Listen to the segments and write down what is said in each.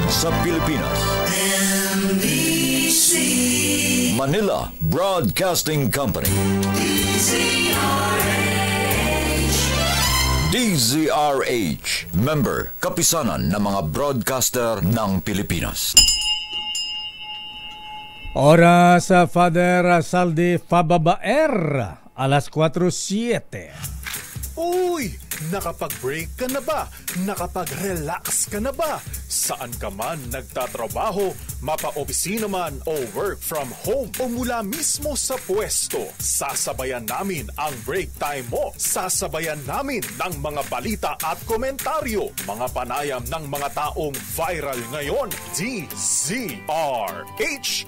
sa Pilipinas. NBC Manila Broadcasting Company. DZRH, member kapisanan ng mga broadcaster ng Pilipinas. Oras sa Father Saldi Fababaer, alas 4:07. Uy! Nakapag-break ka na ba? Nakapag-relax ka na ba? Saan ka man nagtatrabaho, mapa-opisina man o work from home o mula mismo sa pwesto, sasabayan namin ang break time mo. Sasabayan namin ng mga balita at komentaryo, mga panayam ng mga taong viral ngayon. DZRH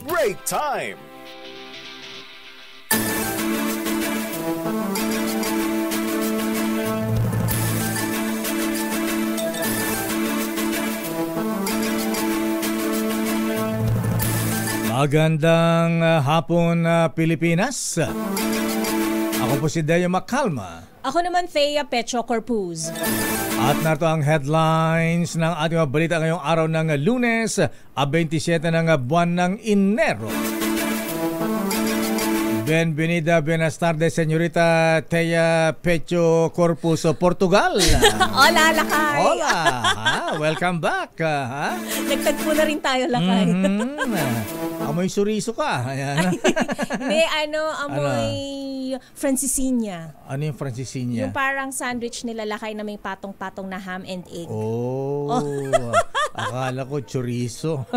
Break Time! Magandang hapon, Pilipinas. Ako po si Deo Macalma. Ako naman, Thea Pecho Corpuz. At narito ang headlines ng ating mga balita ngayong araw ng Lunes, 27 ng buwan ng Enero. Bienvenida, buenas tardes, señorita Thea Pecho Corpuz, Portugal. Hola, Lakay. Hola, welcome back. Nagtagpo na rin tayo, Lakay. Amoy suriso ka. Ayan. Hindi, amoy Francisinia. Ano yung Francisinia? Yung parang sandwich nila, Lakay, na may patong-patong na ham and egg. Akala ko chorizo.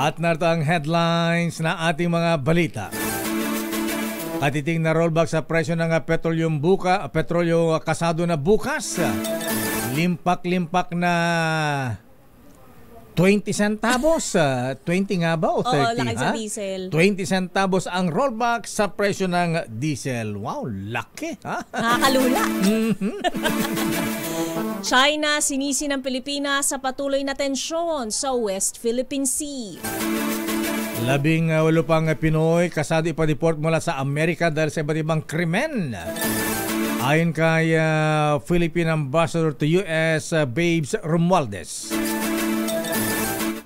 At narito ang headlines na ating mga balita. Katiting na rollback sa presyo ng petrolyo kasado na bukas. Limpak-limpak na 20 centavos. 20 nga ba o 30? Oo, laki sa diesel. 20 centavos ang rollback sa presyo ng diesel. Wow, laki. Nakakalula. China, sinisi ng Pilipinas sa patuloy na tensyon sa West Philippine Sea. 18 pang Pinoy kasado ipa-deport mula sa Amerika dahil sa iba't ibang krimen. Ayon kay Philippine Ambassador to US, Babes Romualdez.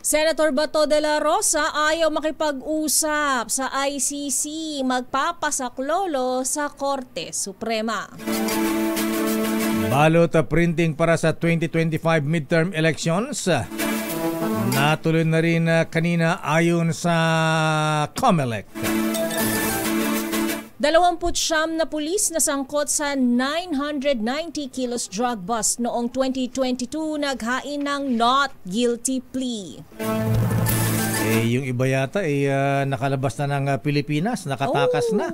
Senator Bato de la Rosa ayaw makipag-usap sa ICC, magpapasaklolo sa Korte Suprema. Balot printing para sa 2025 midterm elections. Natuloy na rin kanina ayon sa COMELEC. 29 na pulis na sangkot sa 990 kilos drug bust noong 2022 naghain ng not guilty plea. Yung iba yata nakalabas na ng Pilipinas, nakatakas na.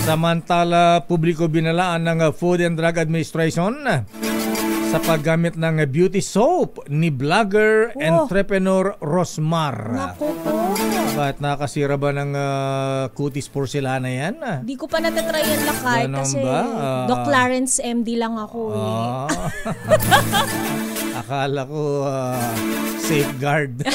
Samantala, publiko binalaan ng Food and Drug Administration sa paggamit ng beauty soap ni vlogger entrepreneur Rosmar. Naku po. Bakit nakasira ba ng cutis porcelana yan? Di ko pa natatry yan, Lakay, kasi Doc Clarence MD lang ako. Akala ko safeguard.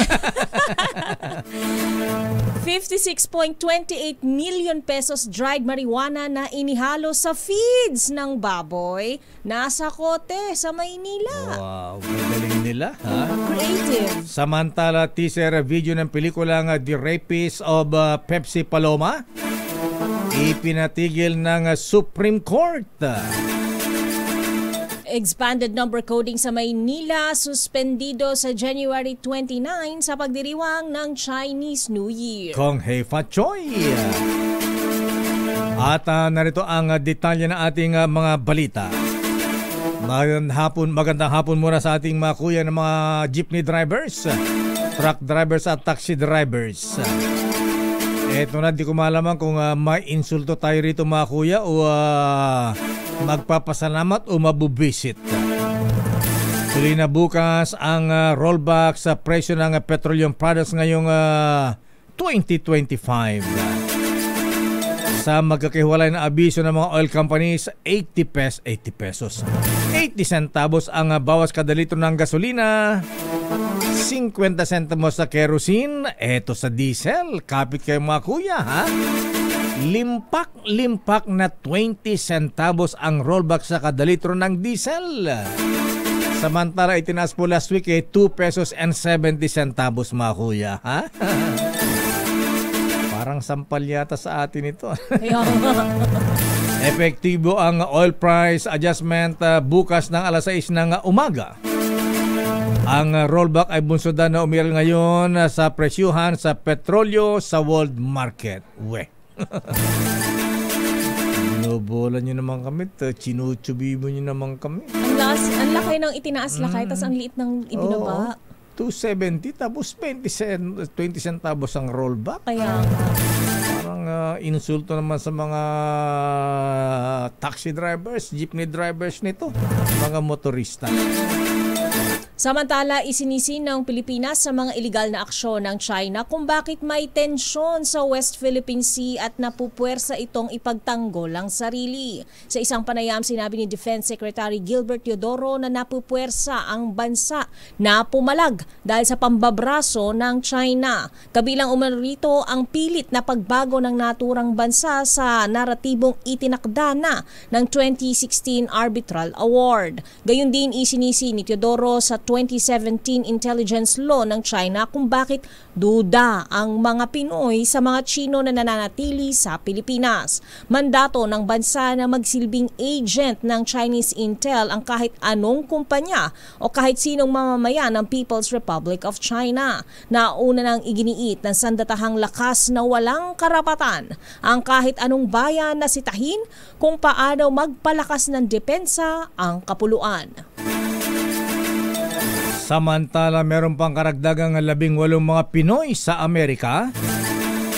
56.28 million pesos dried marijuana na inihalo sa feeds ng baboy nasa kote sa Maynila. Wow, magaling nila. Creative. Samantala, teaser video ng pelikulang The Rapist of Pepsi Paloma ipinatigil ng Supreme Court. Expanded number coding sa Maynila suspendido sa January 29 sa pagdiriwang ng Chinese New Year. Kong Hei Fa Choi. At narito ang detalye ng ating mga balita. Magandang hapon muna sa ating mga kuya ng mga jeepney drivers, truck drivers at taxi drivers. Eto na, di ko malaman kung may insulto tayo rito mga kuya o magpapasalamat o mabubisit. Tuloy na bukas ang rollback sa presyo ng petroleum products ngayong 2025. Sa magkakahiwalay na abiso ng mga oil companies, 80 pesos. 80 centavos ang bawas kada litro ng gasolina. 50 centavos sa kerosene. Eto sa diesel. Kapit kayo mga kuya, ha? Limpak na 20 centavos ang rollback sa kada litro ng diesel. Samantala, itinaas po last week 2 pesos and 70 centavos mga kuya. Ha? Parang sampal yata sa atin ito. Epektibo ang oil price adjustment bukas ng alas 6 ng umaga. Ang rollback ay bunsodan na umiral ngayon sa presyuhan sa petrolyo sa world market. Binobola nyo naman kami. Chinuchubibo nyo naman kami. Ang lakay ng itinaas lakay, tas ang liit ng ibinaba. 270 tapos 20 centavos ang rollback. Kaya nga. Parang insulto naman sa mga taxi drivers, jeepney drivers nito, mga motorista. Samantala, isinisin ng Pilipinas sa mga iligal na aksyon ng China kung bakit may tensyon sa West Philippine Sea at napupuwersa itong ipagtanggol ang sarili. Sa isang panayam, sinabi ni Defense Secretary Gilbert Teodoro na napupuwersa ang bansa na pumalag dahil sa pambabraso ng China. Kabilang umano rito ang pilit na pagbago ng naturang bansa sa naratibong itinakda na ng 2016 Arbitral Award. Gayun din isinisi ni Teodoro sa 2017 intelligence law ng China kung bakit duda ang mga Pinoy sa mga Chino na nananatili sa Pilipinas. Mandato ng bansa na magsilbing agent ng Chinese Intel ang kahit anong kumpanya o kahit sinong mamamayan ng People's Republic of China. Nauna nang iginiit ng sandatahang lakas na walang karapatan ang kahit anong bayan na sitahin kung paano magpalakas ng depensa ang kapuluan. Samantala, meron pang karagdagang 18 mga Pinoy sa Amerika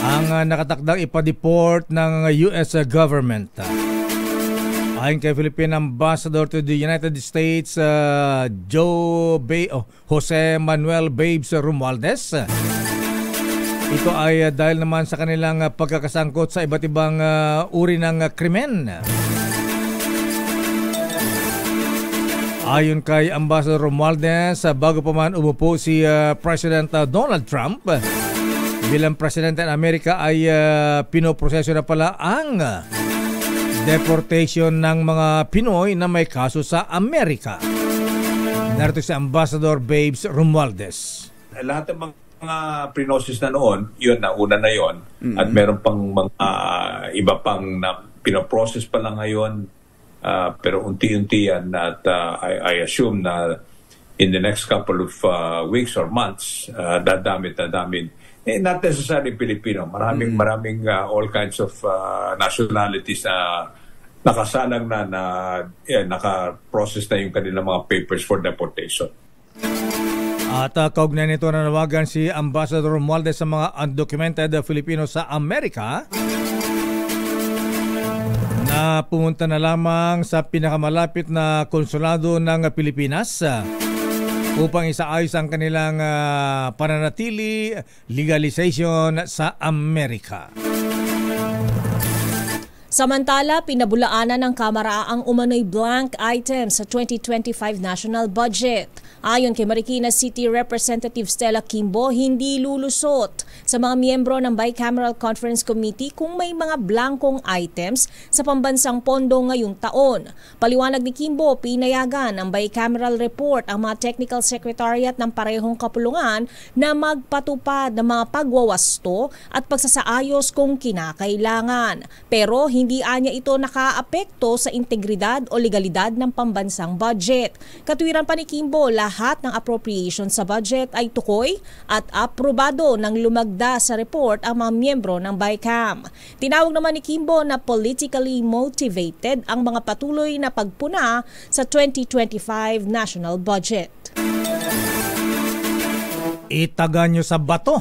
ang nakatakdang ipa-deport ng US government. Ayon kay Philippine Ambassador to the United States, Jose Manuel Babes Romualdez, ito ay dahil naman sa kanilang pagkakasangkot sa iba't ibang uri ng krimen. Ayon kay Ambassador Romualdez, bago pa man umupo si President Donald Trump bilang presidente ng Amerika ay pinoproseso na pala ang deportation ng mga Pinoy na may kaso sa Amerika. Narito si Ambassador Babes Romualdez. Lahat ng mga prinosis na noon, yun na, una na yon. At meron pang mga iba pang na pinoprocess pa lang ngayon. Pero unti-unti yan at I assume na in the next couple of weeks or months, dadamit. Not necessarily Filipino. Maraming all kinds of nationalities na nakasalang na naka-process na yung kanilang mga papers for deportation. At kaugnay nito nanawagan si Ambassador Romualdez sa mga undocumented Filipino sa Amerika na pumunta na lamang sa pinakamalapit na konsulado ng Pilipinas upang isaayos ang kanilang pananatili, legalization sa Amerika. Samantala, pinabulaanan ng Kamara ang umano'y blank item sa 2025 national budget. Ayon kay Marikina City Representative Stella Kimbo, hindi lulusot sa mga miyembro ng Bicameral Conference Committee kung may mga blankong items sa pambansang pondo ngayong taon. Paliwanag ni Kimbo, pinayagan ng Bicameral Report ang mga Technical Secretariat ng parehong kapulungan na magpatupad ng mga pagwawasto at pagsasaayos kung kinakailangan. Pero hindi anya ito nakaapekto sa integridad o legalidad ng pambansang budget. Katwiran pa ni Kimbo, lahat ng appropriation sa budget ay tukoy at aprobado ng lumagda sa report ang mga miyembro ng BICAM. Tinawag naman ni Kimbo na politically motivated ang mga patuloy na pagpuna sa 2025 national budget. Itagan nyo sa bato.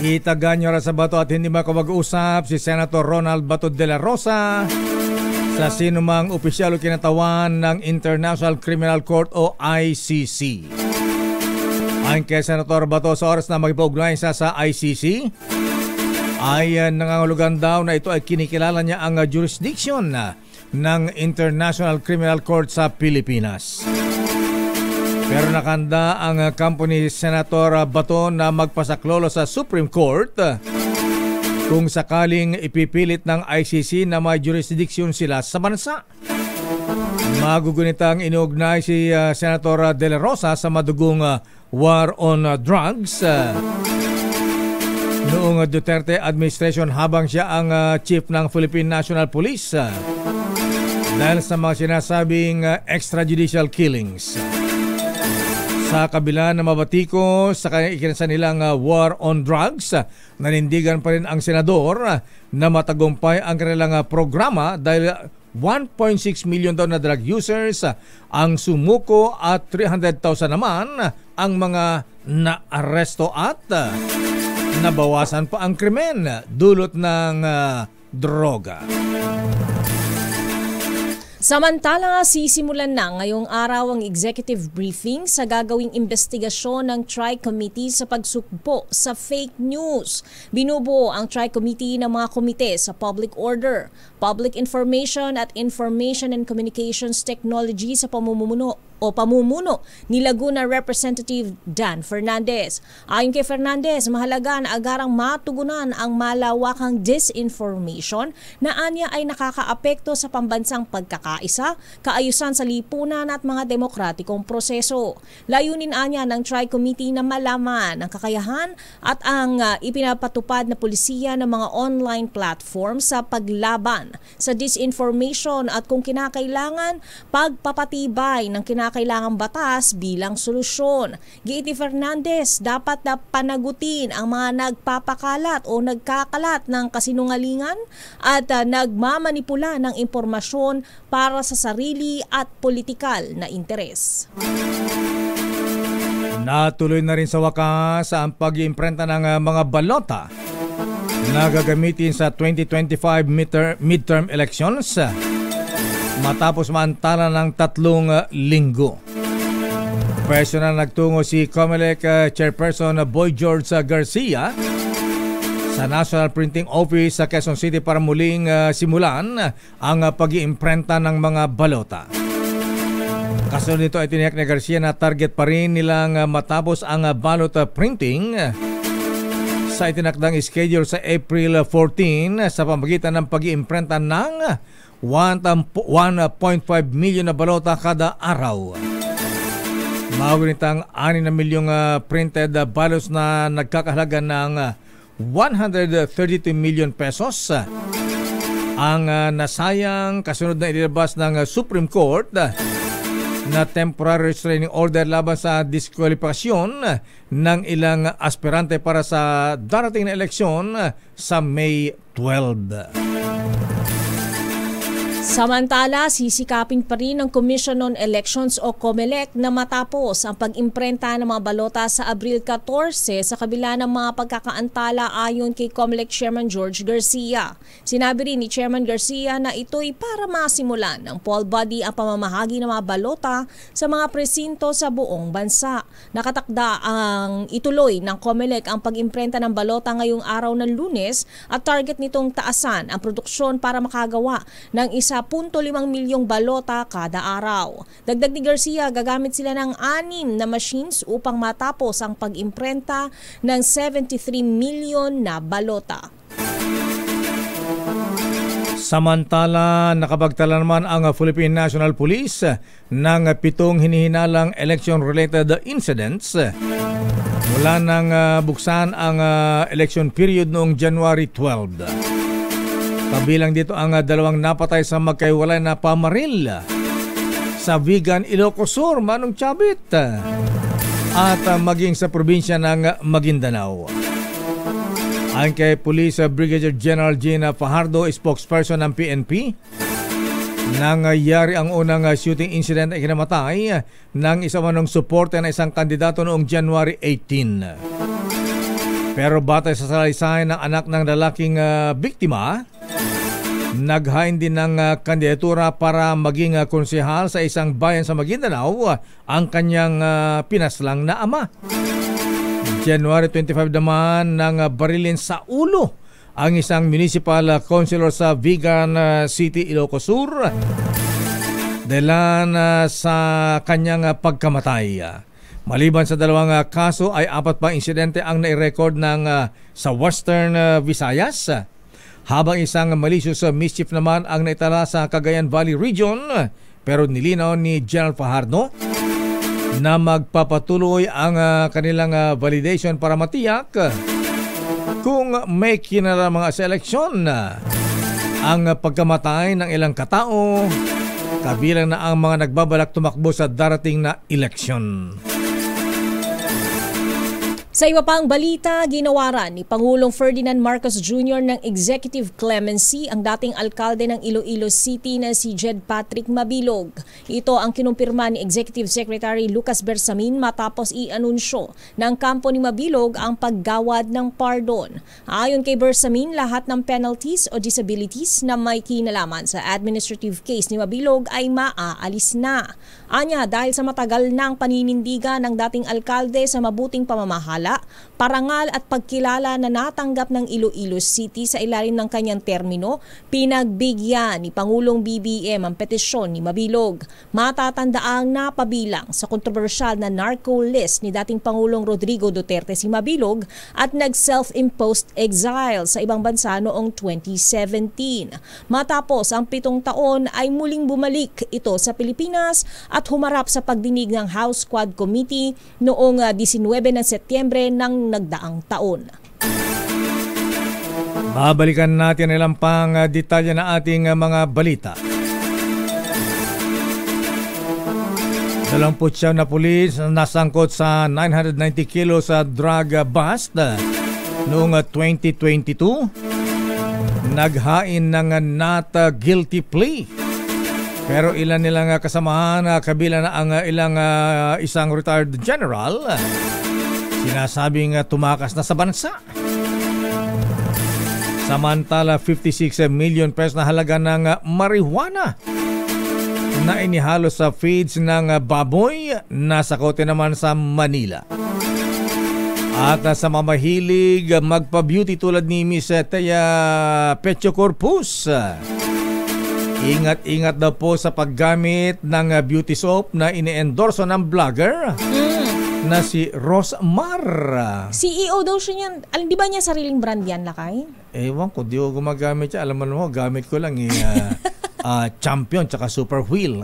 Itagan nyo sa bato at hindi makapag-usap si Senator Ronald Bato de la Rosa sa sinumang opisyal o kinatawan ng International Criminal Court o ICC. Ayon kay Senator Bato, sa oras na magpaugnay sa ICC, ay nangangulugan daw na ito ay kinikilala niya ang jurisdiction ng International Criminal Court sa Pilipinas. Pero nakanda ang kampo ni Senator Bato na magpasaklolo sa Supreme Court kung sakaling ipipilit ng ICC na may jurisdiction sila sa bansa. Magugunitang inuugnay si Senator De La Rosa sa madugong war on drugs noong Duterte administration habang siya ang chief ng Philippine National Police dahil sa mga sinasabing extrajudicial killings. Sa kabila na mabatiko sa ikinasa nilang war on drugs, nanindigan pa rin ang senador na matagumpay ang kanilang programa dahil 1.6 million daw na drug users ang sumuko at 300,000 naman ang mga naaresto at nabawasan pa ang krimen dulot ng droga. Samantala, sisimulan na ngayong araw ang executive briefing sa gagawing investigasyon ng Tri-Committee sa pagsugpo sa fake news. Binubuo ang Tri-Committee ng mga komite sa Public Order, Public Information at Information and Communications Technology sa pamumuno ni Laguna Representative Dan Fernandez. Ayon kay Fernandez, mahalaga na agarang matugunan ang malawakang disinformation na anya ay nakakaapekto sa pambansang pagkakaisa, kaayusan sa lipunan at mga demokratikong proseso. Layunin anya ng Tri-Committee na malaman ang kakayahan at ang ipinapatupad na pulisiya ng mga online platform sa paglaban sa disinformation at kung kinakailangan, pagpapatibay ng kailangang batas bilang solusyon. Giiti Fernandez, dapat na panagutin ang mga nagpapakalat o nagkakalat ng kasinungalingan at nagmamanipula ng impormasyon para sa sarili at politikal na interes. Natuloy na rin sa wakas ang pag-iimprenta ng mga balota na gagamitin sa 2025 midterm elections matapos maantala ng 3 linggo. Personal nagtungo si COMELEC Chairperson Boy George Garcia sa National Printing Office sa Quezon City para muling simulan ang pag-iimprenta ng mga balota. Kasunod nito ay tiniyak ni Garcia na target pa rin nilang matapos ang ballot printing sa itinakdang schedule sa April 14 sa pamamagitan ng pag-iimprenta ng 1.5 million na balota kada araw. Magunitang 6 na milyong printed ballots na nagkakahalaga ng 132 million pesos ang nasayang kasunod na inilabas ng Supreme Court na temporary restraining order laban sa diskwalifikasyon ng ilang aspirante para sa darating na eleksyon sa May 12. Samantala, sisikapin pa rin ng Commission on Elections o COMELEC na matapos ang pag-imprenta ng mga balota sa Abril 14 sa kabila ng mga pagkakaantala ayon kay COMELEC Chairman George Garcia. Sinabi rin ni Chairman Garcia na ito'y para masimulan ng poll body ang pamamahagi ng mga balota sa mga presinto sa buong bansa. Nakatakda ang ituloy ng COMELEC ang pag-imprenta ng balota ngayong araw ng Lunes at target nitong taasan ang produksyon para makagawa ng 1.5 milyong balota kada araw. Dagdag ni Garcia, gagamit sila ng 6 na machines upang matapos ang pag-imprenta ng 73 milyon na balota. Samantala, nakapagtala naman ang Philippine National Police ng 7 hinihinalang election-related incidents mula nang buksan ang election period noong January 12. Kabilang dito ang 2 napatay sa magkahiwalay na pamaril sa Vigan, Ilocos Sur, Manong Chabit at maging sa probinsya ng Maguindanao. Ayon kay Police Brigadier General Gina Fajardo, spokesperson ng PNP, nangyari ang unang shooting incident ay kinamatay ng isa manong suporte na isang kandidato noong January 18. Pero batay sa salaysay ng anak ng lalaking biktima, naghain din ng kandidatura para maging konsehal sa isang bayan sa Maguindanao ang kanyang pinaslang na ama. January 25 naman nang barilin sa ulo ang isang municipal councilor sa Vigan City, Ilocos Sur dahilan sa kanyang pagkamatay. Maliban sa 2 kaso ay 4 pa insidente ang nai-record ng sa Western Visayas. habang isang malicious mischief naman ang naitala sa Cagayan Valley Region. Pero nilinaw ni General Fajardo na magpapatuloy ang kanilang validation para matiyak kung may kinalaman sa eleksyon ang pagkamatay ng ilang katao, kabilang na ang mga nagbabalak tumakbo sa darating na eleksyon. Sa iba pang balita, ginawaran ni Pangulong Ferdinand Marcos Jr. ng executive clemency ang dating alkalde ng Iloilo City na si Jed Patrick Mabilog. Ito ang kinumpirma ni Executive Secretary Lucas Bersamin matapos i-anunsyo ng kampo ni Mabilog ang paggawad ng pardon. Ayon kay Bersamin, lahat ng penalties o disabilities na may kinalaman sa administrative case ni Mabilog ay maaalis na. Anya, dahil sa matagal ng paninindigan ng dating alkalde sa mabuting pamamahala, parangal at pagkilala na natanggap ng Iloilo City sa ilalim ng kanyang termino, pinagbigyan ni Pangulong BBM ang petisyon ni Mabilog. Matatandaang napabilang sa kontrobersyal na narco list ni dating Pangulong Rodrigo Duterte si Mabilog at nag-self-imposed exile sa ibang bansa noong 2017. Matapos ang 7 taon ay muling bumalik ito sa Pilipinas at humarap sa pagdinig ng House Quad Committee noong 19 ng Setyembre ng nagdaang taon. Babalikan natin ilang pang detalye na ating mga balita. 29 na pulis nasangkot sa 990 kilos sa drug bust noong 2022. Naghain ng not guilty plea. Pero ilan nilang kasamahan, kabilang na ang isang retired general, sinasabing tumakas na sa bansa. Samantala, 56 million pesos na halaga ng marijuana na inihalo sa feeds ng baboy nasa kote naman sa Manila. At sa mamahilig magpa-beauty tulad ni Miss Thea Pecho Corpus, ingat-ingat daw po sa paggamit ng beauty soap na ini-endorso ng vlogger na si Rosmar. CEO daw siya niyan. Di ba niya sariling brand yan, Lakay? Ewan ko, di ko gumagamit siya. Alam mo, gamit ko lang Champion tsaka Super Wheel.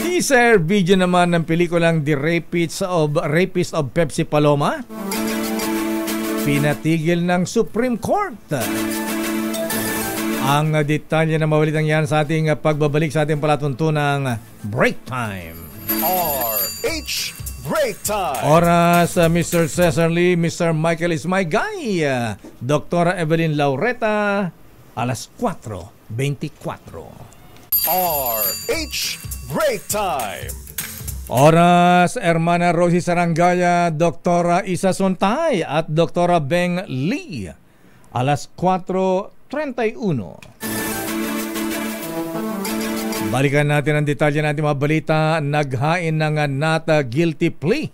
Teaser video naman ng pelikulang The Rapist of Pepsi Paloma, pinatigil ng Supreme Court. Ang detalye na mawalitang yan sa ating pagbabalik sa ating palatuntunang Break Time. RH Break Time. Oras, Mr. Cesar Lee, Mr. Michael is my guy. Dr. Evelyn Laureta, alas 4:24. RH Break Time. Oras, Hermana Rosie Sarangaya, Dr. Isa Sontay at Dr. Beng Lee, alas 4:31. Balikan natin ang detalye natin mga balita. Naghain ng not guilty plea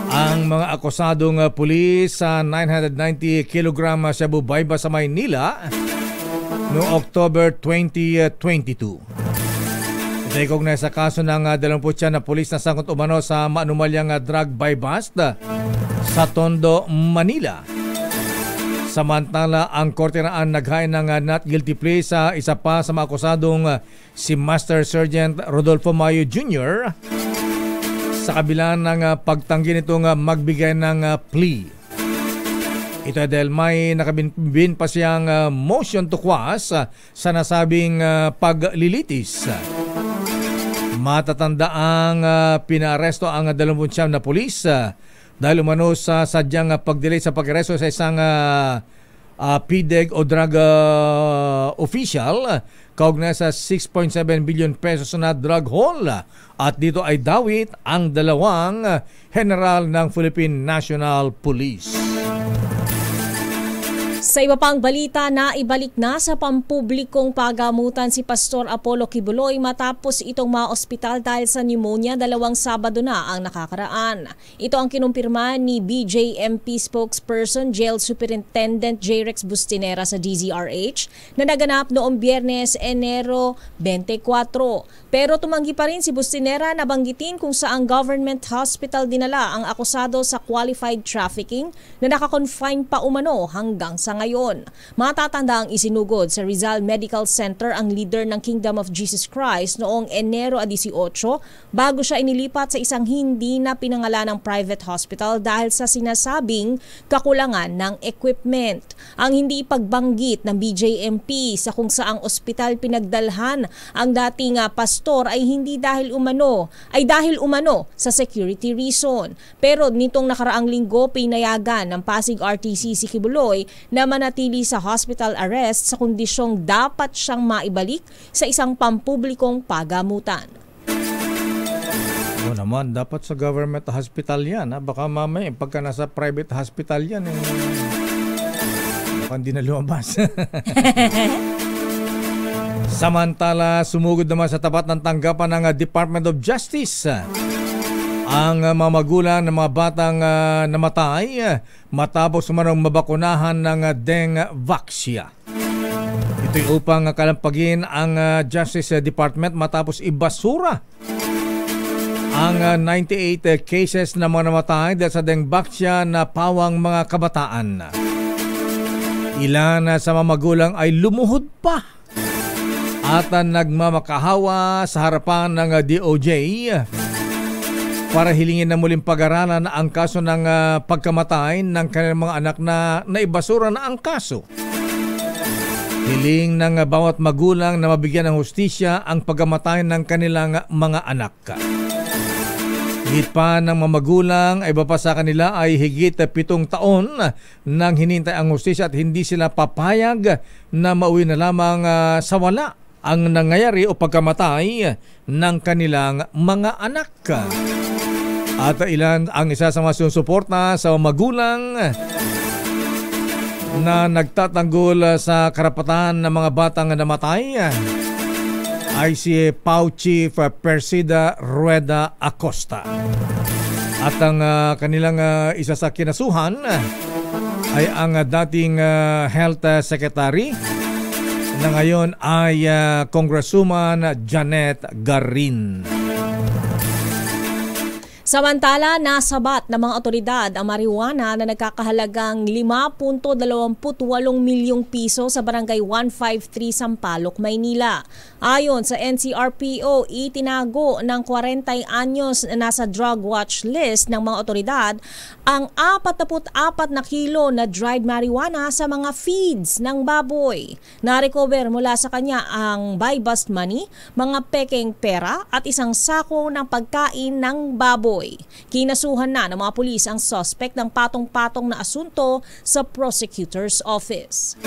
ang mga akusadong pulis sa 990 kg Shabu Bayba sa Maynila noong October 2022. Recognized sa kaso ng 29 na pulis na sangkot umano sa maanumalyang drug buy bust sa Tondo, Manila. Samantala, ang korte na naghain ng not guilty plea sa isa pa sa mga akusadong si Master Sergeant Rodolfo Mayo Jr. sa kabila ng pagtanggi nitong magbigay ng plea. Ito dahil may nakabin pa siyang motion to quash sa nasabing paglilitis. Matatanda ang pinaaresto ang 29 na pulis dahil umano sa sadyang pagdelay sa pag-aresto sa isang PDEG o drug official kaugnay sa 6.7 billion pesos na drug haul, at dito ay dawit ang dalawang general ng Philippine National Police. Sa iba pang balita, naibalik na sa pampublikong pagamutan si Pastor Apollo Kibuloy matapos itong ma-ospital dahil sa pneumonia 2 Sabado na ang nakakaraan. Ito ang kinumpirma ni BJMP spokesperson Jail Superintendent J. Rex Bustinera sa DZRH na naganap noong Biyernes, Enero 24. Pero tumanggi pa rin si Bustinera na banggitin kung saang government hospital dinala ang akusado sa qualified trafficking na nakakonfine pa umano hanggang sa ngayon. Matatanda ang isinugod sa Rizal Medical Center ang leader ng Kingdom of Jesus Christ noong Enero 18 bago siya inilipat sa isang hindi na pinangalanang private hospital dahil sa sinasabing kakulangan ng equipment. Ang hindi pagbanggit ng BJMP sa kung saang ospital pinagdalhan ang dating pastor ay dahil umano sa security reason. Pero nitong nakaraang linggo pinayagan ng Pasig RTC si Kibuloy na manatili sa hospital arrest sa kondisyong dapat siyang maibalik sa isang pampublikong pagamutan. Oo naman, dapat sa government hospital yan. Baka mamaya, pagka nasa private hospital yan, baka hindi na lumabas. Samantala, sumugod naman sa tapat ng tanggapan ng Department of Justice ang mga magulang ng mga batang namatay matapos manong mabakunahan ng Dengvaxia. Ito'y upang kalampagin ang Justice Department matapos ibasura ang 98 cases na mga namatay dahil sa Dengvaxia na pawang mga kabataan. Ilan sa mga magulang ay lumuhod pa at nagmamakahawa sa harapan ng DOJ para hilingin na muling pag-aralan ang kaso ng pagkamatay ng kanilang mga anak na naibasura na ang kaso. Hiling ng bawat magulang na mabigyan ng hustisya ang pagkamatay ng kanilang mga anak. Higit pa ng mga magulang ay iba pa sa kanila ay higit 7 taon nang hinintay ang hustisya at hindi sila papayag na mauwi na lamang sa wala ang nangyayari o pagkamatay ng kanilang mga anak. At ilan ang isa sa mga sinusuporta sa magulang na nagtatanggol sa karapatan ng mga batang namatay ay si PAO Chief Persida Rueda Acosta. At ang kanilang isa sa kinasuhan ay ang dating Health Secretary na ngayon ay Congresswoman Janet Garin. Samantala, nasabat ng mga otoridad ang marijuana na nagkakahalagang 5.28 milyong piso sa barangay 153 Sampaloc, Maynila. Ayon sa NCRPO, itinago ng 40 anyos na nasa drug watch list ng mga otoridad ang 44 na kilo na dried marijuana sa mga feeds ng baboy. Na-recover mula sa kanya ang buy-bust money, mga pekeng pera at isang sako ng pagkain ng baboy. Kinasuhan na ng mga pulis ang suspect ng patong-patong na asunto sa prosecutor's office.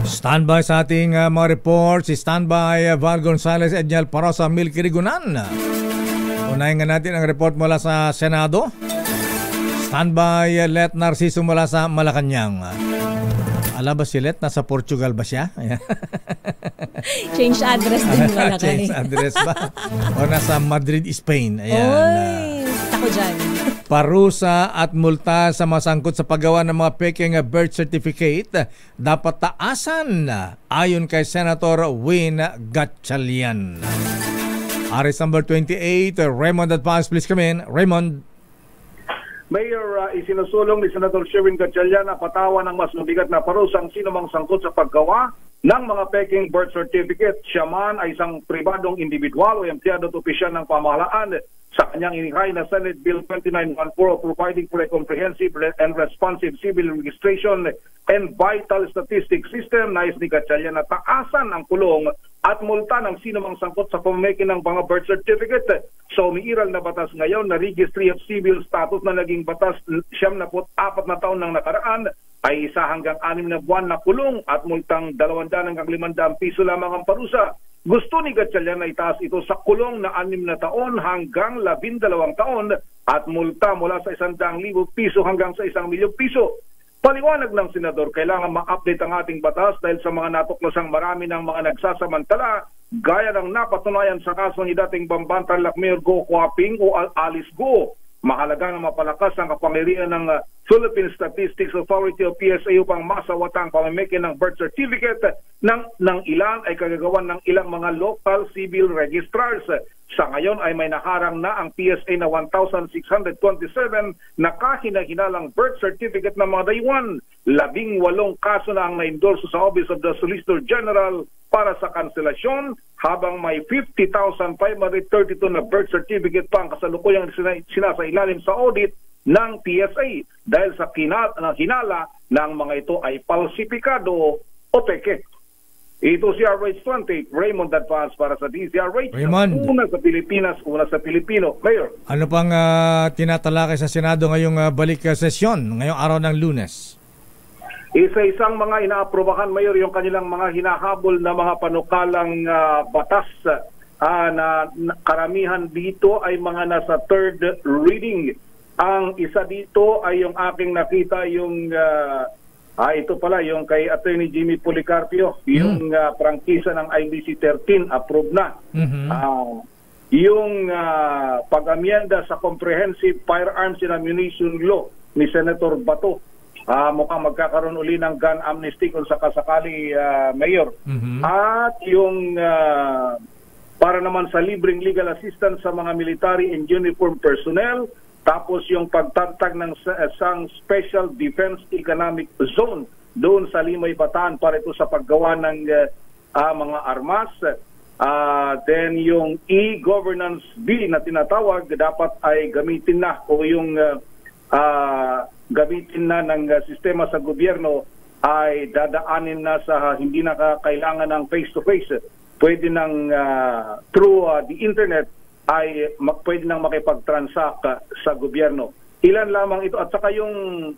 Standby sa ating mga reports, standby Val Gonzales, Edniel Parosa, Milky Rigunan. Unahin nga natin ang report mula sa Senado. Standby Let Narciso mula sa Malacanang. Ala ba si Let? Nasa Portugal ba siya? Change address din wala kayo. Change address ba? O nasa Madrid, Spain. Ayan. Oy, tako dyan. Parusa at multa sa masangkot sa paggawa ng mga peking birth certificate dapat taasan ayon kay Senator Win Gatchalian. Aris number 28, Raymond Advance, please come in. Raymond. Mayor, isinusulong ni Senator Sherwin Gatchalian na patawan ng mas mabigat na parusang sino mang sangkot sa paggawa ng mga peking birth certificate. Siya man ay isang pribadong individual o empleyado at opisyal ng pamahalaan. Sa kanyang inihay na Senate Bill 2914 providing for a comprehensive and responsive civil registration and vital statistics system, nais ni Gatchalian na taasan ang kulong at multa ng sino mang sangkot sa pamamagitan ng mga birth certificate. So umiiral na batas ngayon na Registry of Civil Status na naging batas 74 na taon ng nakaraan ay 1 hanggang 6 na buwan na kulong at multang 200 hanggang 500 piso lamang ang parusa. Gusto ni Gatchalian na itaas ito sa kulong na 6 na taon hanggang 12 taon at multa mula sa 100,000 piso hanggang sa 1 milyong piso. Paliwanag ng Senador, kailangan ma-update ang ating batas dahil sa mga natuklasang marami ng mga nagsasamantala gaya ng napatunayan sa kaso ni dating Bambantarlac Mayor Go Kuaping o Alice Go. Mahalaga na mapalakas ang kapangyarihan ng Philippine Statistics Authority o PSA upang masawatang pamimigay ng birth certificate ng ilan ay kagagawan ng ilang mga local civil registrars. Sa ngayon ay may naharang na ang PSA na 1,627 na kahinahinalang birth certificate ng mga dayuhan. 18 kaso na ang na-endorso sa Office of the Solicitor General para sa kanselasyon, habang may 50,532 na birth certificate pa ang kasalukuyang sinasailalim sa audit ng PSA dahil sa hinala ng mga ito ay falsifikado o peke. Ito si RH20, Raymond Advance para sa DZRH. Raymond. Una sa Pilipinas, una sa Pilipino. Mayor. Ano pang tinatalakay sa Senado ngayong balik sesyon, ngayong araw ng Lunes? Isa-isang mga inaaprobahan, Mayor, yung kanilang mga hinahabol na mga panukalang batas na karamihan dito ay mga nasa third reading. Ang isa dito ay yung aking nakita yung ito pala yung kay Attorney Jimmy Policarpio, yung prangkisa ng IBC 13 approved na. Yung pag-amyenda sa Comprehensive Firearms and Ammunition Law ni Senator Bato, mukhang magkakaroon uli ng gun amnesty kung sakasakali, Mayor. At yung para naman sa libreng legal assistance sa mga military and uniform personnel, tapos yung pagtatag ng isang Special Defense Economic Zone doon sa Limay, Bataan para ito sa paggawa ng mga armas. Then yung e-governance bill na tinatawag dapat ay gamitin na o yung gamitin na ng sistema sa gobyerno ay dadaanin na sa hindi na kailangan ng face-to-face. Pwede nang through the internet ay pwede nang makipag-transact sa gobyerno. Ilan lamang ito. At saka yung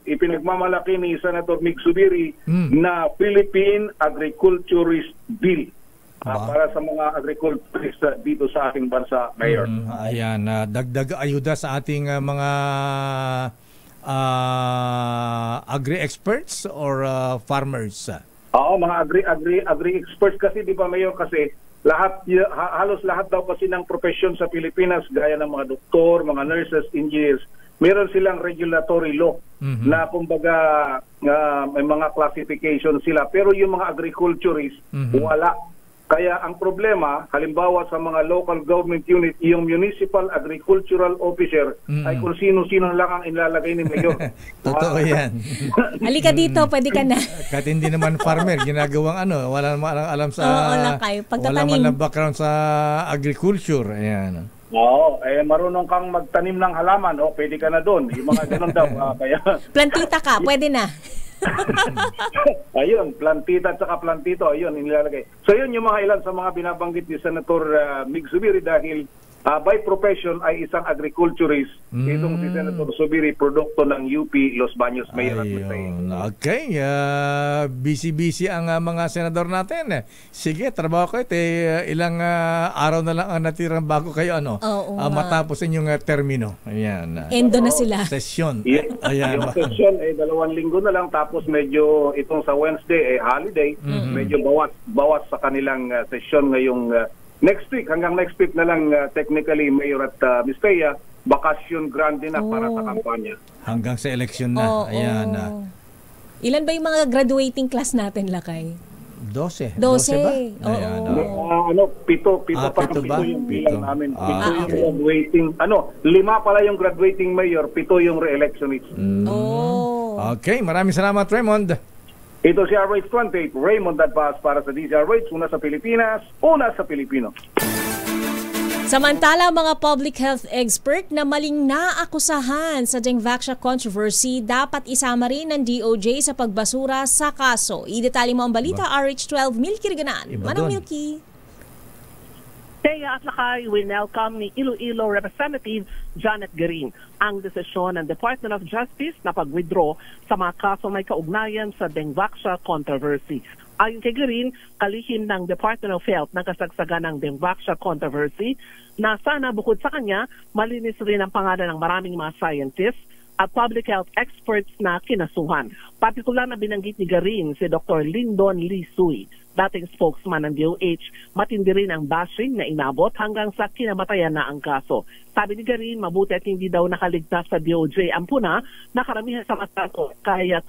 ipinagmamalaki ni Senator Mig Zubiri na Philippine Agriculturist Bill para sa mga agriculturist dito sa ating bansa, Mayor. Ayan, dagdag ayuda sa ating mga agri-experts or farmers? Oo, mga agri-experts kasi, di ba, Mayor, kasi halos lahat daw kasi ng profesyon sa Pilipinas, gaya ng mga doktor, mga nurses, engineers, meron silang regulatory law na kumbaga may mga classification sila. Pero yung mga agriculturists, wala. Kaya ang problema, halimbawa sa mga local government unit, yung municipal agricultural officer ay kung sino-sino lang ang ilalagay ni Mayor. Totoo yan. Halika dito, pwede ka na. Kahit hindi naman farmer, ginagawang wala naman alam sa... wala man lang background sa agriculture. Ayan. Oo, marunong kang magtanim ng halaman, pwede ka na doon. Yung mga ganun daw. Kaya... Plantita ka, pwede na. Ayun, plantita at saka plantito, ayun, inilalagay. So yun yung mga ilan sa mga binabanggit ni Senator Mig Zubiri dahil by profession ay isang agriculturist. Itong si Senator Zubiri, produkto ng UP Los Baños, Mayor. Okay, busy-busy ang mga senador natin. Sige, trabaho kayo. Ilang araw na lang ang natirang bago kayo matapos inyong termino. Ayan. Endo na sila. Session. Ayan. Yung session 2 linggo na lang, tapos medyo itong sa Wednesday holiday, medyo bawas sa kanilang session ngayong next week, hanggang next week na lang technically, Mayor at Ms. Thea, bakasyon grande na para sa kampanya. Hanggang sa election na. Ayan. Ilan ba yung mga graduating class natin, Lakay? 12 ba? Ayan. 7 pa yung bilang namin. 7 yung graduating. 5 pala yung graduating mayor, 7 yung re-electionists. Okay, maraming salamat, Raymond. Ito si RH28, Raymond Advance para sa DZRH, una sa Pilipinas, una sa Pilipino. Samantala, mga public health expert na maling naakusahan sa Dengvaxia controversy, dapat isama rin ng DOJ sa pagbasura sa kaso. Idetali mo ang balita, RH12, Milky Riganan. Manang Milky. Thea at Lakay, winelcome ni Iloilo Representative Janet Garin ang desisyon ng Department of Justice na pag-withdraw sa mga kaso may kaugnayan sa Dengvaxia controversy. Ayon kay Garin, kalihim ng Department of Health ng kasagsagan ng Dengvaxia controversy na sana bukod sa kanya, malinis rin ang pangalan ng maraming mga scientists at public health experts na kinasuhan. Partikular na binanggit ni Garin si Dr. Lyndon Lee Sui, dating spokesman ng DOH. Matindi rin ang bashing na inabot hanggang sa kinamatayan na ang kaso. Sabi ni Garin, mabuti at hindi daw nakaligtas sa DOJ ang puna na karamihan sa matato kaya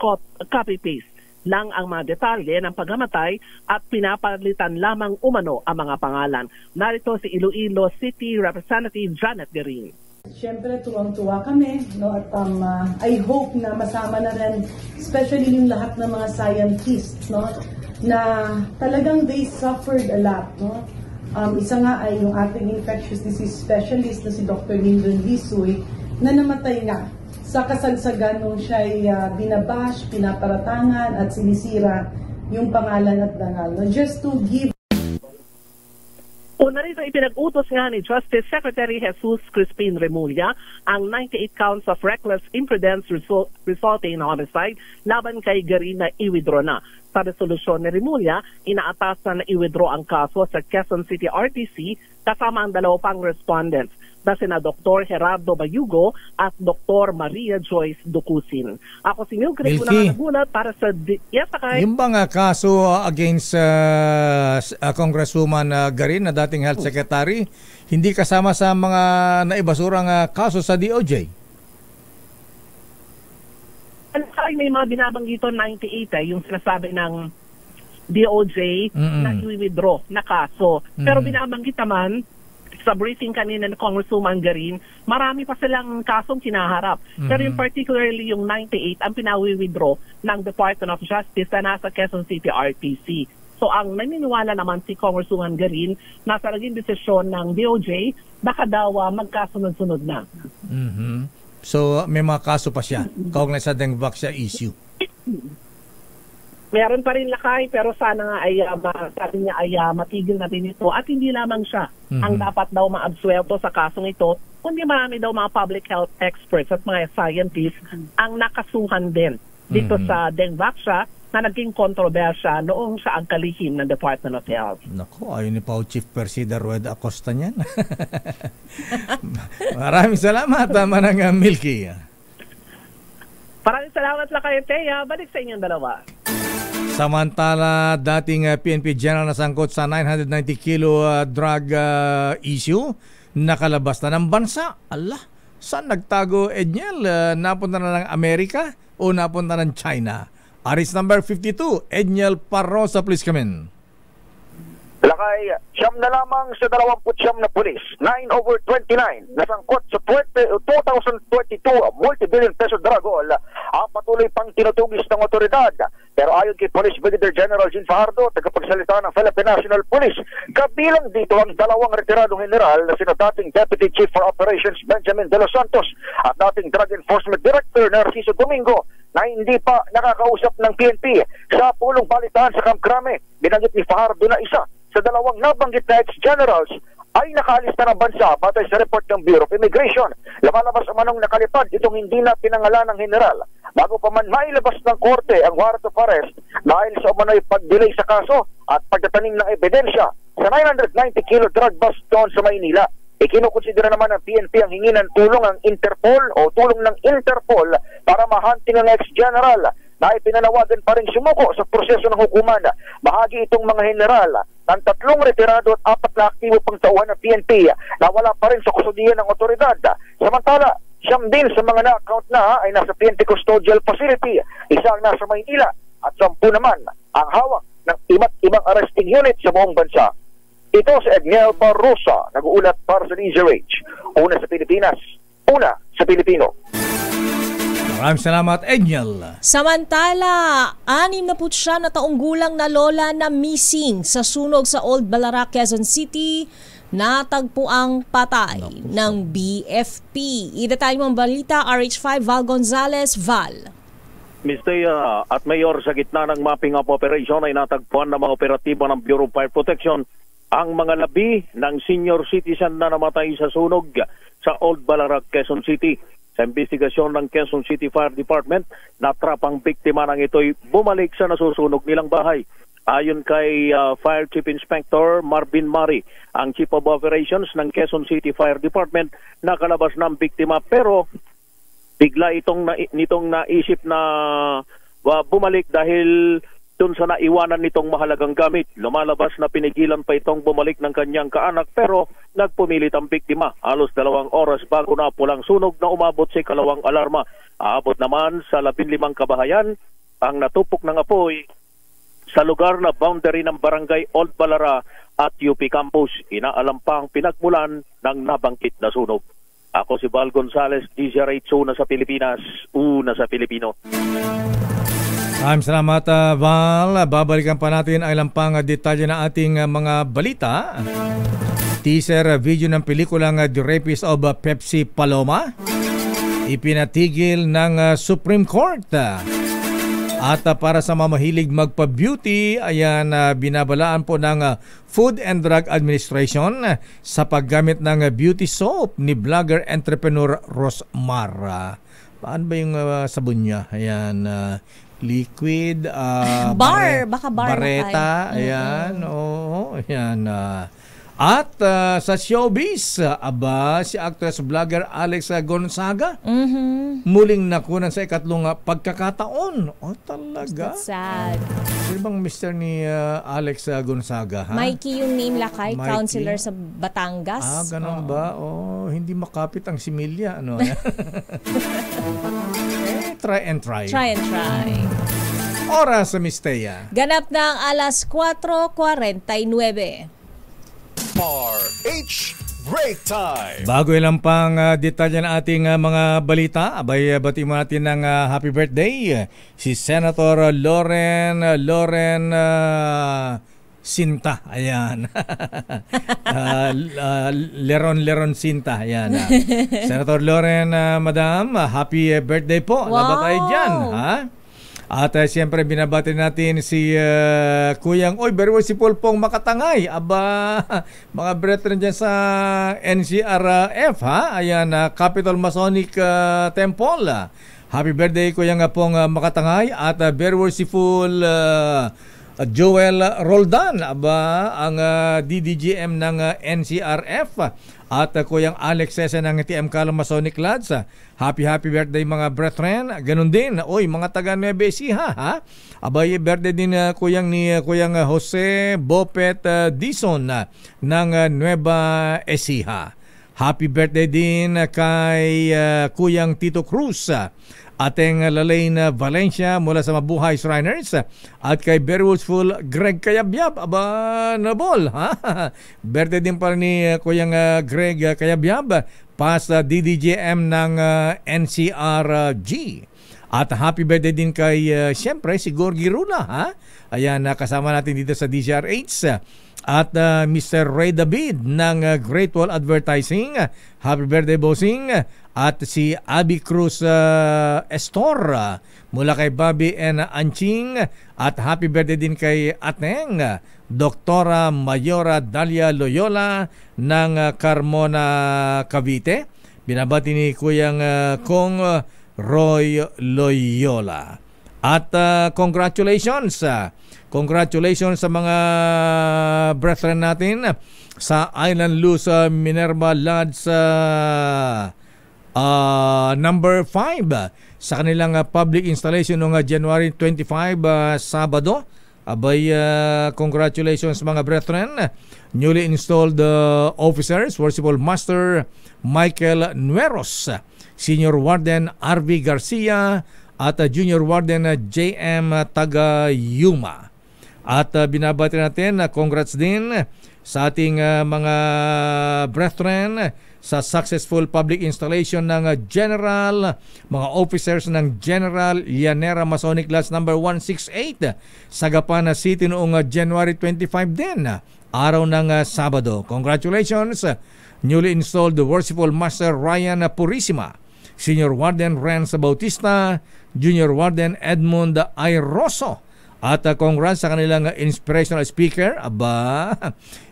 copy-paste lang ang mga detalye ng pagkamatay at pinapalitan lamang umano ang mga pangalan. Narito si Iloilo City Representative Janet Garin. Siyempre, tuwang-tuwa kami, no? At I hope na masama na rin, especially yung lahat ng mga scientists, no? Na talagang they suffered a lot, no? Isa nga ay yung ating infectious disease specialist na si Dr. Lyndon Lee Sui na namatay nga sa kasagsagan nung siya'y binabash, pinaparatangan at sinisira yung pangalan at dangal. No? Just to give. Una rito, ipinag-utos nga ni Justice Secretary Jesus Crispin Remulla ang 98 counts of reckless imprudence resulting in homicide laban kay Garin na i-withdraw na. Sa resolusyon ni Remulla, inaatasan na i-withdraw ang kaso sa Quezon City RTC kasama ang dalawa pang respondents na sina Dr. Gerardo Bayugo at Dr. Maria Joyce Ducusin. Ako si Milky, unang nagulat para sa... Yes, Akay. Yung bang kaso against Congresswoman Garin na dating Health Secretary, hindi kasama sa mga naibasurang kaso sa DOJ? May mga binabanggito 98 yung sinasabi ng DOJ na i-withdraw na kaso. Pero binabanggit naman sa briefing kanina ng Congresswoman Garin, marami pa silang kasong kinaharap. Pero yung particularly yung 98 ang pinawi-withdraw ng Department of Justice na nasa Quezon City RTC. So ang naniniwala naman si Congresswoman Garin na sa naging desisyon ng DOJ, baka daw magkasunod-sunod na. So may mga kaso pa siya kaugnay sa Dengvaxia issue. Meron pa rin lakay pero sana nga ay sabi niya ay matigil natin ito at hindi lamang siya ang dapat daw maabsuelto sa kasong ito, kundi marami daw mga public health experts at mga scientists ang nakasuhan din dito sa Dengvaxia na naging kontrobersya noong siya ang kalihim ng Department of Health. Naku, ayun ni Pao Chief Persida Rueda Acosta niyan. Maraming salamat, Manang Milky. Maraming salamat lang kayo, Teya. Balik sa inyong dalawa. Samantala, dating PNP General na sangkot sa 990 kilo drug issue, nakalabas na ng bansa. Allah, saan nagtago, Edniel? Napunta na ng Amerika o napunta ng China? Aris number 52, Edniel Parrosa, please come in. Lakay, siyam na lamang sa 29 na pulis, 9/29, nasangkot sa 2022 multi-billion peso drug haul, ang patuloy pang tinutugis ng otoridad. Pero ayon kay Police Brigadier General Jean Fajardo, tagapagsalita ng Philippine National Police, kabilang dito ang dalawang retiradong general na sina dating Deputy Chief for Operations Benjamin De Los Santos at dating Drug Enforcement Director Narciso Domingo na hindi pa nakakausap ng PNP sa pulong balitaan sa Camp Crame. Binanggit ni Fajardo na isa sa dalawang nabanggit na ex-generals ay nakaalis na ng bansa batay sa report ng Bureau of Immigration. Lumalabas naman ng nakalipad itong hindi na pinangalan ng general bago pa man mailabas ng korte ang warrant of arrest dahil sa umano'y pag-delay sa kaso at pagtatanim ng ebidensya sa 990 kilo drug bust doon sa Maynila. Ikinukonsidera naman ng PNP ang hingi ng tulong ng Interpol o tulong ng Interpol para mahunting ang ex-general na ipinanawagan pa rin sumuko sa proseso ng hukuman. Bahagi itong mga general ng 3 retirado at 4 na aktibo pang tauhan ng PNP na wala pa rin sa kusudian ng otoridad. Samantala, siyam din sa mga na-account na ay nasa PNP Custodial Facility, isang nasa Maynila at 10 naman ang hawak ng iba't ibang arresting unit sa buong bansa. Ito si Edniel Parrosa, nag-uulat para sa DZRH. Una sa Pilipinas, una sa Pilipino. Maraming salamat, Edniel. Samantala, 69 na taong gulang na lola na missing sa sunog sa Old Ballarat, Quezon City, natagpo ang patay ng BFP. Itatay mong balita, RH5, Val Gonzalez, Val. Mr. At Mayor, sa gitna ng mapping up operation ay natagpuan ng mga operatibo ng Bureau of Fire Protection ang mga labi ng senior citizen na namatay sa sunog sa Old Ballarat, Quezon City. Sa investigasyon ng Quezon City Fire Department, natrapang biktima ng ito'y bumalik sa nasusunog nilang bahay. Ayon kay Fire Chief Inspector Marvin Mari, ang Chief of Operations ng Quezon City Fire Department, nakalabas ng biktima pero bigla nitong naisip na bumalik dahil doon sa naiwanan nitong mahalagang gamit. Lumalabas na pinigilan pa itong bumalik ng kanyang kaanak pero nagpumilit ang biktima. Halos 2 oras bago napulang sunog na umabot sa 2 alarma. Aabot naman sa 15 kabahayan ang natupok ng apoy sa lugar na boundary ng barangay Old Balara at UP Campus. Inaalam pa ang pinagmulan ng nabangkit na sunog. Ako si Val Gonzales, DZRH, una sa Pilipinas, una sa Pilipino. Maraming salamat, Val. Babalikan pa natin ang ilang pang detalye ng ating mga balita. Teaser video ng pelikulang The Rapist of Pepsi Paloma ipinatigil ng Supreme Court. At para sa mamahilig magpa-beauty, ayan, binabalaan po ng Food and Drug Administration sa paggamit ng beauty soap ni vlogger entrepreneur Rosmar. Paano ba yung sabon niya? Ayan, liquid, baka bar bareta, ayan, oo, ayan. At sa showbiz, si actress vlogger Alex Gonzaga muling nakunan sa ikatlong pagkakataon. Oh, talaga? That's sad. Sino bang mister ni Alex Gonzaga? Ha? Mikey yung name lakay, Mikey? counselor sa Batangas. Ganun ba? Oh, hindi makapit ang similya. Ano? Try and try. Try and try. Oras sa Mistea. Ganap ng alas 4:49. RH Break Time. Bago ilang pang detalye ng ating mga balita, abay bati mo natin ng happy birthday si Senator Loren Sinta. Ayan. Leron Sinta. Ayan. Senator Loren, Madam, happy birthday po. Wow. Labat tayo dyan. Ha? At siyempre binabati natin si Kuyang very well, si Pulpong Makatangay. Aba, mga brethren dyan sa NCRF, ha? Ayan, Capital Masonic Temple. Happy birthday Kuyang Pong Makatangay. At very well, si Full Joel Roldan, aba, ang DDGM ng NCRF. At Kuyang Alex Sesa ng TM Calum Masonic Lads. Happy birthday mga brethren. Ganun din, mga taga Nueva Ecija, ha? Abay, birthday din Kuyang Jose Bopet Dison ng Nueva Ecija. Happy birthday din kay Kuyang Tito Cruz, ating Lalaine Valencia mula sa Mabuhay Shriners, at kay Berwolful Greg Kayabyab. Aba, nabol, ha? Birthday din pa ni Kuyang Greg Kayabyab, past DDGM ng NCRG. At happy birthday din kay siyempre si Gorgie Rula, ha? Ayan, kasama natin dito sa DZRH. At Mr. Ray David ng Great Wall Advertising. Happy birthday, bossing. At si Abby Cruz Estor mula kay Bobby and Anching. At happy birthday din kay Ateng Doktora Mayora Dalia Loyola ng Carmona, Cavite. Binabati ni Kuyang Kong Roy Loyola. At congratulations sa mga brethren natin sa Island Luz Minerva Lads number 5 sa kanilang public installation noong January 25, Sabado. Abay, congratulations mga brethren. Newly installed officers, Worshipful Master Michael Nueros, Senior Warden RV Garcia, at Junior Warden JM Tagayuma. At binabati natin, congrats din sa ating mga brethren sa successful public installation ng mga officers ng General Llanera Masonic Lodge number 168 sa Gapana City noong January 25 din, araw ng Sabado. Congratulations, newly installed Worshipful Master Ryan Purisima, Senior Warden Renz Bautista, Junior Warden Edmund Ayroso. At congrats sa kanilang inspirational speaker,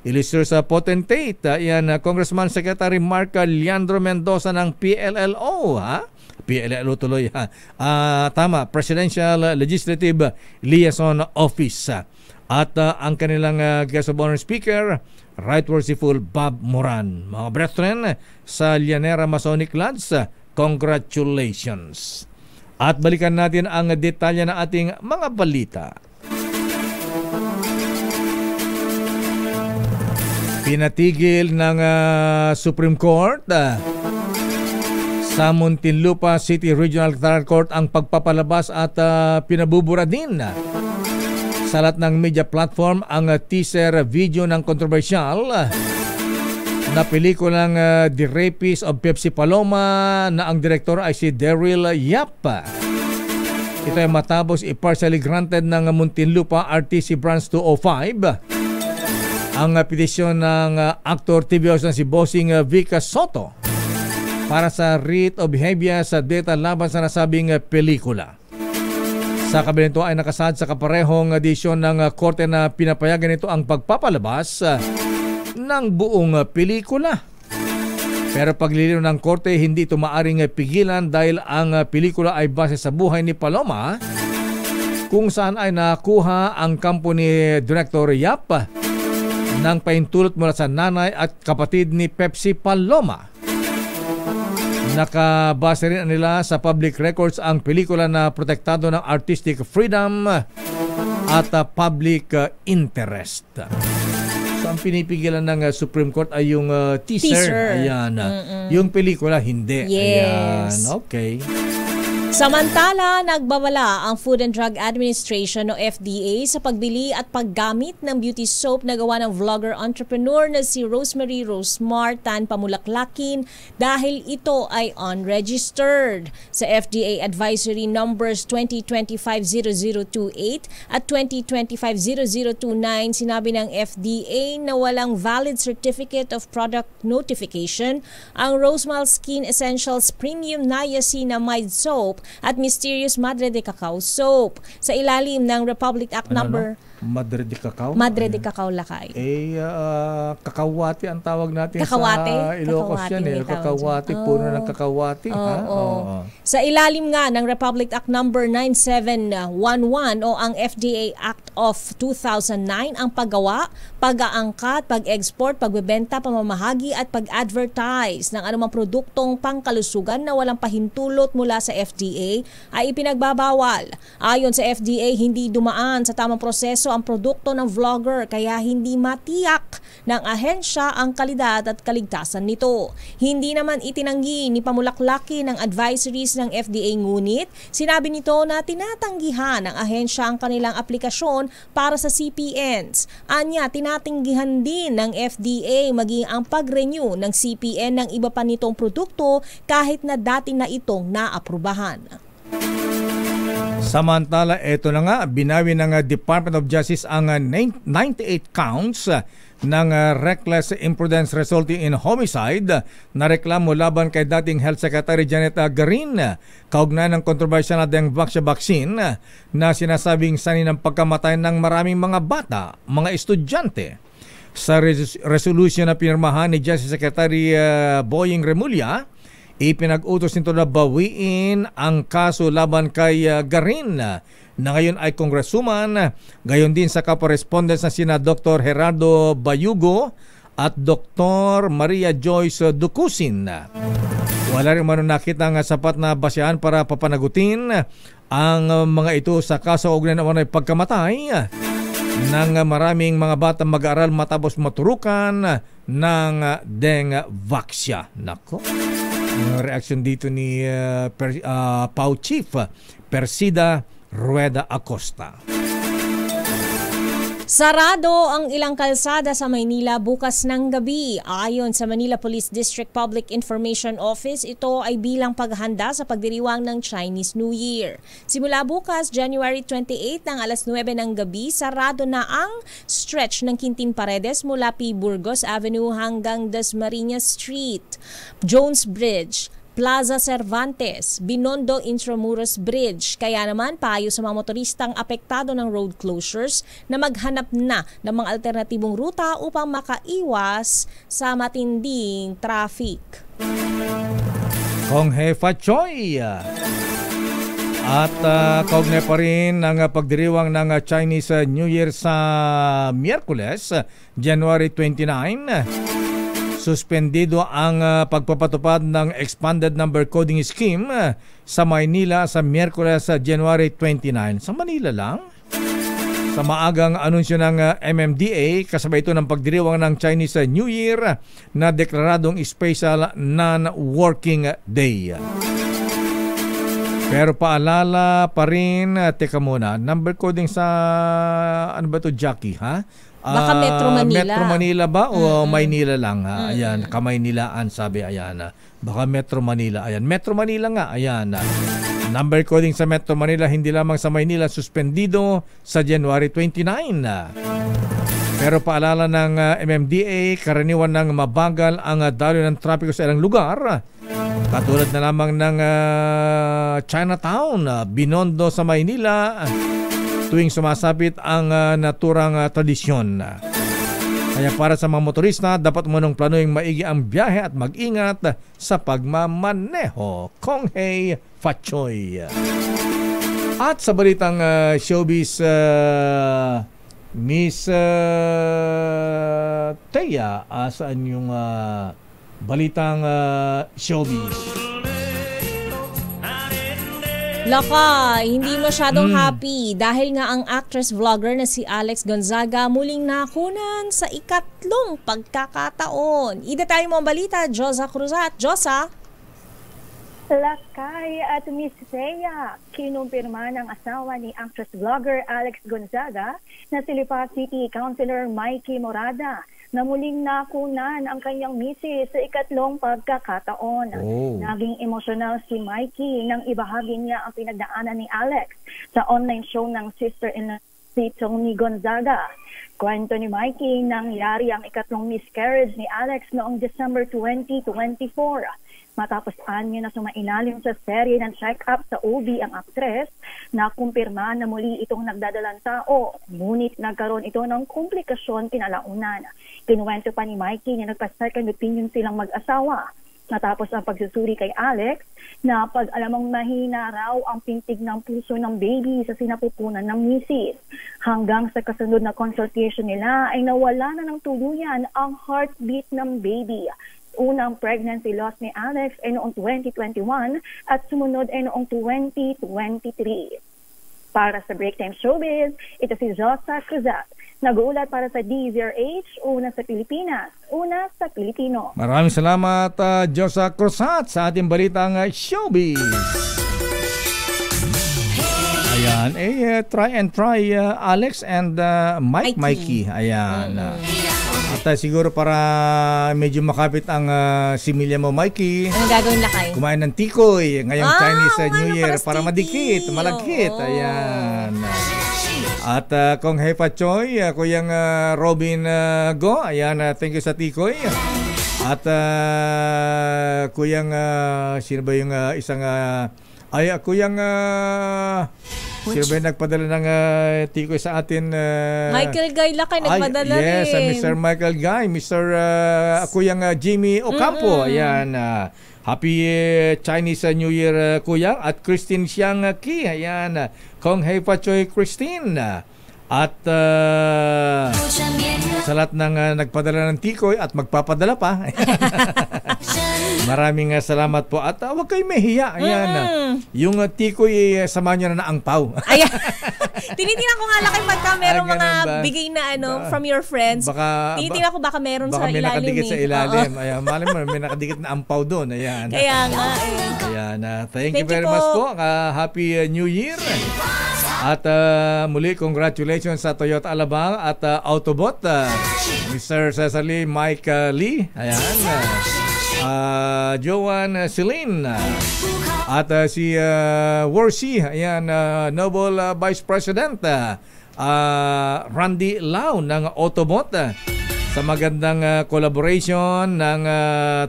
illustrious potentate, Congressman Secretary Mark Leandro Mendoza ng PLLO, ha? PLLO tuloy, ha? Tama, Presidential Legislative Liaison Office. At ang kanilang guest of honor speaker, Right Worshipful Bob Moran. Mga brethren sa Llanera Masonic Lodge, congratulations. At balikan natin ang detalye ng ating mga balita. Pinatigil ng Supreme Court sa Muntinlupa City Regional Trial Court ang pagpapalabas at pinabubura din sa lahat ng media platform ang teaser video ng kontrobersyal na pelikulang The Rapist of Pepsi Paloma na ang direktor ay si Daryl Yap. Ito ay matapos i-partially granted ng Muntinlupa RTC Branch 205 ang petisyon ng actor TV host na si Bossing Vic Soto para sa writ of habeas data laban sa nasabing pelikula. Sa kabila nito ay nakasaad sa kaparehong desisyon ng korte na pinapayagan nito ang pagpapalabas ng buong pelikula. Pero paglilinaw ng korte, hindi ito maaring pigilan dahil ang pelikula ay base sa buhay ni Paloma kung saan ay nakuha ang kampo ni Director Yap ng paintulot mula sa nanay at kapatid ni Pepsi Paloma. Nakabase rin nila sa public records ang pelikula na protektado ng artistic freedom at public interest. So ang pinipigilan ng Supreme Court ay yung teaser. Ayan. Yung pelikula hindi. Yes. Ayan. Okay. Samantala, nagbabala ang Food and Drug Administration o FDA sa pagbili at paggamit ng beauty soap na gawa ng vlogger-entrepreneur na si Rosemary Rosemar Tan Pamulaklakin dahil ito ay unregistered. Sa FDA Advisory Numbers 2025-0028 at 2025-0029, sinabi ng FDA na walang valid Certificate of Product Notification ang Rosemar Skin Essentials Premium Niacinamide Soap at Mysterious Madre de Cacao Soap sa ilalim ng Republic Act number Madre de Cacao? Madre de Cacao Lakay. Kakawati ang tawag natin kakawate? Sa Ilocos yan eh. Kakawati, puno ng kakawati. Sa ilalim nga ng Republic Act number 9711 o ang FDA Act of 2009, ang paggawa, pag-aangkat, pag-export, pagbebenta, pamamahagi at pag-advertise ng anumang produktong pangkalusugan na walang pahintulot mula sa FDA ay ipinagbabawal. Ayon sa FDA, hindi dumaan sa tamang proseso ang produkto ng vlogger kaya hindi matiyak ng ahensya ang kalidad at kaligtasan nito. Hindi naman itinanggi ni Pamulaklaki ng advisories ng FDA, ngunit sinabi nito na tinatanggihan ng ahensya ang kanilang aplikasyon para sa CPNs. Anya, tinatinggihan din ng FDA maging ang pag-renew ng CPN ng iba pa nitong produkto kahit na dati na itong naaprubahan. Samantala, ito na nga, binawi ng Department of Justice ang 98 counts ng reckless imprudence resulting in homicide na reklamo laban kay dating Health Secretary Janet Garin kaugnay ng kontrobersyal na Dengvaxia vaccine na sinasabing sanhi ng pagkamatay ng maraming mga bata, mga estudyante. Sa resolution na pinirmahan ni Justice Secretary Boying Remulla, ipinag-utos nito na bawiin ang kaso laban kay Garin na ngayon ay kongresuman, gayon din sa correspondence na sina Dr. Gerardo Bayugo at Dr. Maria Joyce Ducusin. Wala rin man nakita ng sapat na basehan para papanagutin ang mga ito sa kaso ugnay naman ay pagkamatay ng maraming mga batang mag-aaral matapos maturukan ng Dengvaxia. Nako. Ang reaksyon dito ni PAO Chief Persida Rueda Acosta. Sarado ang ilang kalsada sa Maynila bukas ng gabi. Ayon sa Manila Police District Public Information Office, ito ay bilang paghahanda sa pagdiriwang ng Chinese New Year. Simula bukas, January 28 ng alas 9 ng gabi, sarado na ang stretch ng Quintin Paredes mula P. Burgos Avenue hanggang Dasmariñas Street, Jones Bridge, Plaza Cervantes, Binondo Intramuros Bridge. Kaya naman payo sa mga motoristang apektado ng road closures na maghanap na ng mga alternatibong ruta upang makaiwas sa matinding traffic. Kong Hefa Choi. At kaugnay pa rin ang pagdiriwang ng Chinese New Year sa Miyerkules, January 29. suspendido ang pagpapatupad ng expanded number coding scheme sa Maynila sa Miyerkules sa January 29. Sa Manila lang? Sa maagang anunsyo ng MMDA, kasabay ito ng pagdiriwang ng Chinese New Year na deklaradong special non-working day. Pero paalala pa rin, teka muna, number coding sa, ano ba ito, Jackie, ha? Baka Metro Manila. Metro Manila ba o Maynila lang? Ha? Ayan, Kamaynilaan sabi, ayan. Baka Metro Manila, ayan. Metro Manila nga, ayan. Number coding sa Metro Manila, hindi lamang sa Maynila, suspendido sa January 29. Pero paalala ng MMDA, karaniwan ng mabagal ang daloy ng trapiko sa ilang lugar. Katulad na lamang ng Chinatown, Binondo sa Maynila, tuwing sumasapit ang naturang tradisyon. Kaya para sa mga motorista, dapat munang planuing maigi ang biyahe at mag-ingat sa pagmamaneho. Konghei Fachoy. At sa balitang showbiz, Miss Thea, saan yung balitang showbiz? Laka, hindi masyadong happy dahil nga ang actress-vlogger na si Alex Gonzaga muling nakunan sa ikatlong pagkakataon. Ida tayo mo ang balita, Josa Cruzat. Josa? Lakay at Miss Thea, kinumpirma ng asawa ni actress-vlogger Alex Gonzaga na si Lipa City Councilor Mikey Morada na muling nakunan ang kanyang misis sa ikatlong pagkakataon. Naging emosyonal si Mikey nang ibahagi niya ang pinagdaanan ni Alex sa online show ng sister-in-law si Tony Gonzaga. Kwento ni Mikey, nangyari ang ikatlong miscarriage ni Alex noong December 2024. Matapos anyo na sumailalim sa serye ng check-up sa OB ang aktres, nakumpirma na muli itong nagdadalang tao. Ngunit nagkaroon ito ng komplikasyon kinalaunan. Kinuwento pa ni Mikey na nagpa-second opinion silang mag-asawa. Natapos ang pagsusuri kay Alex, na pag-alamang mahina raw ang pintig ng puso ng baby sa sinapupunan ng misis. Hanggang sa kasunod na consultation nila ay nawala na ng tuluyan ang heartbeat ng baby. Unang pregnancy loss ni Alex ay noong 2021 at sumunod ay noong 2023. Para sa Breaktime Showbiz, ito si Josa Cruzat. Nag-uulat para sa DZRH, una sa Pilipinas, una sa Pilipino. Maraming salamat, Josa Cruzat, sa ating balitang showbiz. Ayan, try and try Alex and Mikey. Ayan. At siguro para medyo makapit ang similya mo, Mikey. Anong gagawin lakay? Kumain ng tikoy ngayong Chinese New Year para madikit, malagkit. Ayan. At kung Hepa Choy, Kuyang Robin Go, ayan, thank you sa tikoy. At Kuyang, sino ba yung isang, Kuyang, sino ba yung nagpadala ng tikoy sa atin? Michael Guy lakay nagpadala rin. Yes, Mr. Michael Guy, Mr. Kuyang Jimmy Ocampo, ayan. Happy Chinese New Year, Kuya. At Christine Xiang Ki, ayan. Kong Hei Pachoy Christine. At sa lahat ng nagpadala ng tikoy at magpapadala pa. Maraming salamat po. At huwag kayo mahiya. Ayan. Yung tikoy, samahan nyo na angpaw. Ayan. Tinitingnan ko nga lakay pagka meron mga bigay na from your friends. Tinitingnan ko baka meron sa ilalim. Baka may nakadikit sa ilalim. Ayan, malam mo, may nakadikit na angpaw doon. Ayan. Kaya nga. Ayan. Thank you very much po. Happy New Year. At muli, congratulations sa Toyota Alabang at Autobot. Mr. Cesar Lee, Mike Lee. Ayan. Joan Celine. At si Worsi, ayan, Noble Vice President Randy Lau ng Autobot sa magandang collaboration ng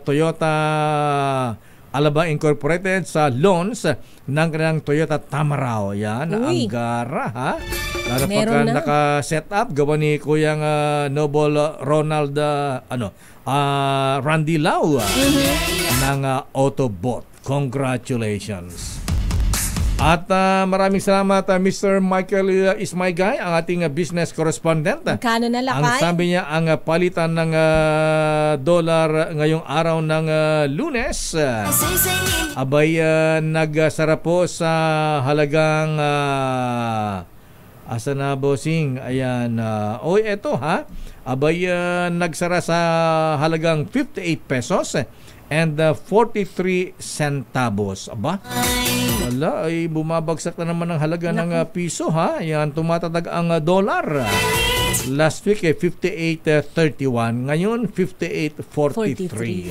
Toyota Alabang Incorporated sa launch ng kanilang Toyota Tamaraw. Yan, ang gara, ha? Lalo pagka naka-set up, gawa ni Kuyang Noble Ronald, Randy Lau ng Autobot. Congratulations. At maraming salamat Mr. Michael Ismaygay, ang ating business correspondent. Kano na lakay? Ang sabi niya, ang palitan ng dollar ngayong araw ng Lunes, abay nagsara po sa halagang asa na bossing? Ayan. Eto ha. Abay nagsara sa halagang 58 pesos and 43 centavos. Aba? Wala, ay bumabagsak na naman ang halaga ng piso ha. Ayan, tumatadag ang dollar. Last week 58.31. Ngayon 58.43.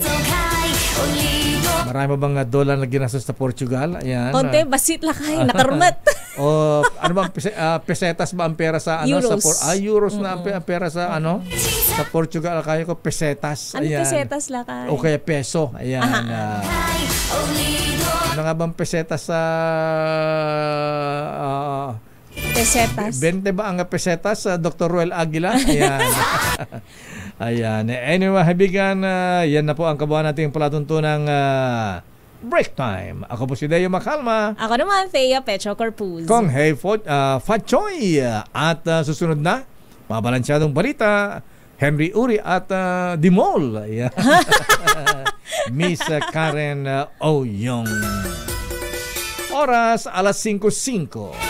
Marami bang dollar na ginastos sa Portugal? Ayan. Konti, basit lakay, nakarmat. O ano bang pesetas ba ang pera sa ano Euros. sa euros na ang pera sa ano sa Portugal, kaya ko pesetas. Ano Ayan. pesetas lakay? O kaya peso. Ayan. Ano nga bang pesetas sa pesetas. 20 ba ang pesetas sa Dr. Ruel Aguila? Ayan. Ayan. Anyway, habigan, yan na po ang kabuuan nating palatuntunang break time. Ako po si Deo Macalma. Ako naman, Thea Pecho Corpuz. Kong Hey Fat Choy. At susunod na, mabalansyadong balita, Henry Uri at Dimol. Ayan. Miss Karen Oyong. Oras, 5:05.